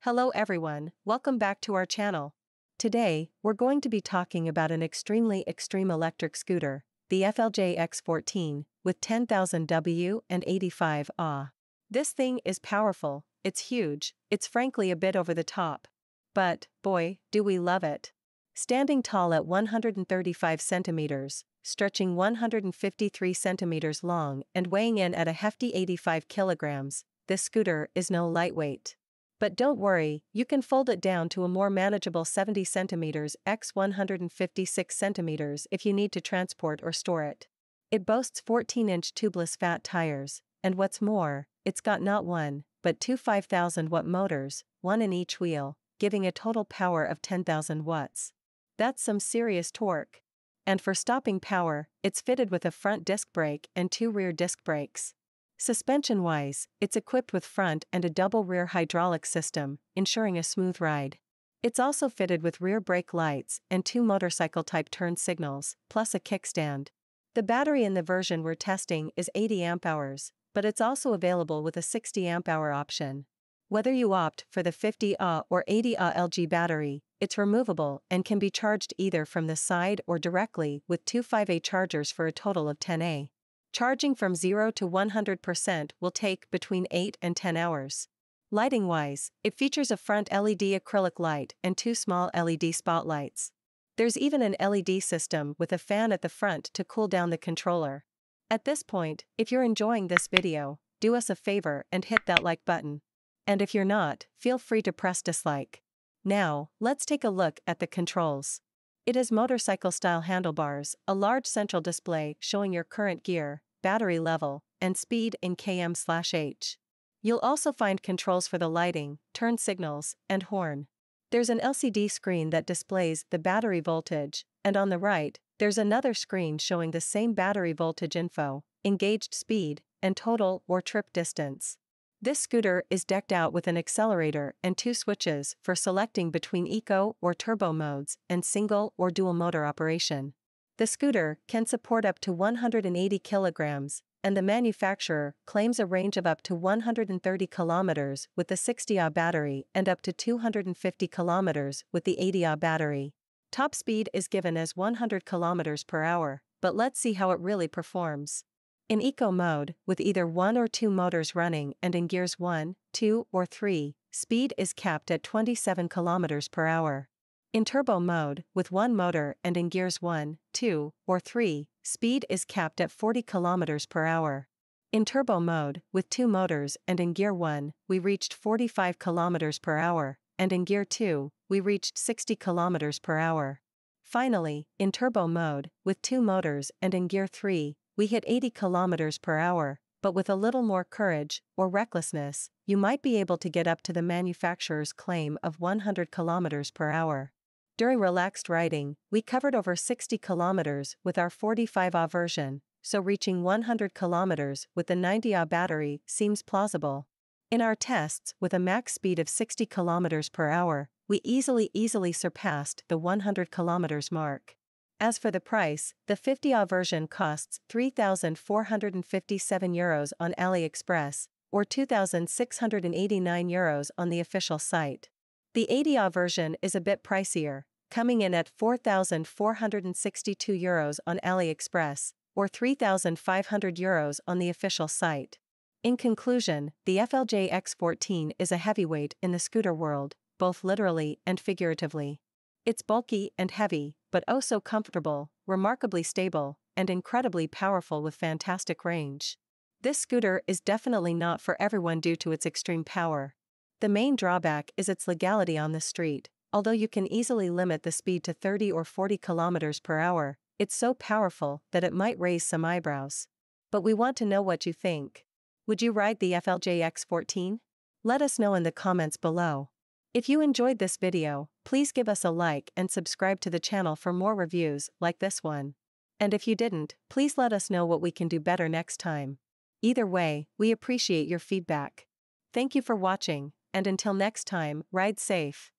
Hello everyone, welcome back to our channel. Today, we're going to be talking about an extremely extreme electric scooter, the FLJ X14, with 10,000W and 85Ah. This thing is powerful, it's huge, it's frankly a bit over the top. But, boy, do we love it. Standing tall at 135 centimeters, stretching 153 centimeters long and weighing in at a hefty 85 kilograms, this scooter is no lightweight. But don't worry, you can fold it down to a more manageable 70 centimeters x 156 centimeters if you need to transport or store it. It boasts 14-inch tubeless fat tires, and what's more, it's got not one, but two 5,000-watt motors, one in each wheel, giving a total power of 10,000 watts. That's some serious torque. And for stopping power, it's fitted with a front disc brake and two rear disc brakes. Suspension-wise, it's equipped with front and a double rear hydraulic system, ensuring a smooth ride. It's also fitted with rear brake lights and two motorcycle-type turn signals, plus a kickstand. The battery in the version we're testing is 80 amp-hours, but it's also available with a 60 amp-hour option. Whether you opt for the 50Ah or 80Ah FLJ battery, it's removable and can be charged either from the side or directly with two 5A chargers for a total of 10A. Charging from 0 to 100% will take between 8 and 10 hours. Lighting-wise, it features a front LED acrylic light and two small LED spotlights. There's even an LED system with a fan at the front to cool down the controller. At this point, if you're enjoying this video, do us a favor and hit that like button. And if you're not, feel free to press dislike. Now, let's take a look at the controls. It has motorcycle-style handlebars, a large central display showing your current gear, battery level, and speed in km/h. You'll also find controls for the lighting, turn signals, and horn. There's an LCD screen that displays the battery voltage, and on the right, there's another screen showing the same battery voltage info, engaged speed, and total or trip distance. This scooter is decked out with an accelerator and two switches for selecting between eco or turbo modes and single or dual motor operation. The scooter can support up to 180 kilograms, and the manufacturer claims a range of up to 130 kilometers with the 60Ah battery and up to 250 kilometers with the 80Ah battery. Top speed is given as 100 kilometers per hour, but let's see how it really performs. In eco mode, with either one or two motors running and in gears 1, 2, or 3, speed is capped at 27 km per hour. In turbo mode, with one motor and in gears 1, 2, or 3, speed is capped at 40 km per hour. In turbo mode, with two motors and in gear 1, we reached 45 km per hour, and in gear 2, we reached 60 km per hour. Finally, in turbo mode, with two motors and in gear 3, we hit 80 km per hour, but with a little more courage or recklessness, you might be able to get up to the manufacturer's claim of 100 km per hour. During relaxed riding, we covered over 60 km with our 45Ah version, so reaching 100 km with the 90Ah battery seems plausible. In our tests with a max speed of 60 km per hour, we easily surpassed the 100 km mark. As for the price, the 50Ah version costs €3,457 on AliExpress, or €2,689 on the official site. The 80Ah version is a bit pricier, coming in at €4,462 on AliExpress, or €3,500 on the official site. In conclusion, the FLJ X14 is a heavyweight in the scooter world, both literally and figuratively. It's bulky and heavy, but oh so comfortable, remarkably stable, and incredibly powerful with fantastic range. This scooter is definitely not for everyone due to its extreme power. The main drawback is its legality on the street. Although you can easily limit the speed to 30 or 40 km per hour, it's so powerful that it might raise some eyebrows. But we want to know what you think. Would you ride the FLJ X14? Let us know in the comments below. If you enjoyed this video, please give us a like and subscribe to the channel for more reviews like this one. And if you didn't, please let us know what we can do better next time. Either way, we appreciate your feedback. Thank you for watching, and until next time, ride safe.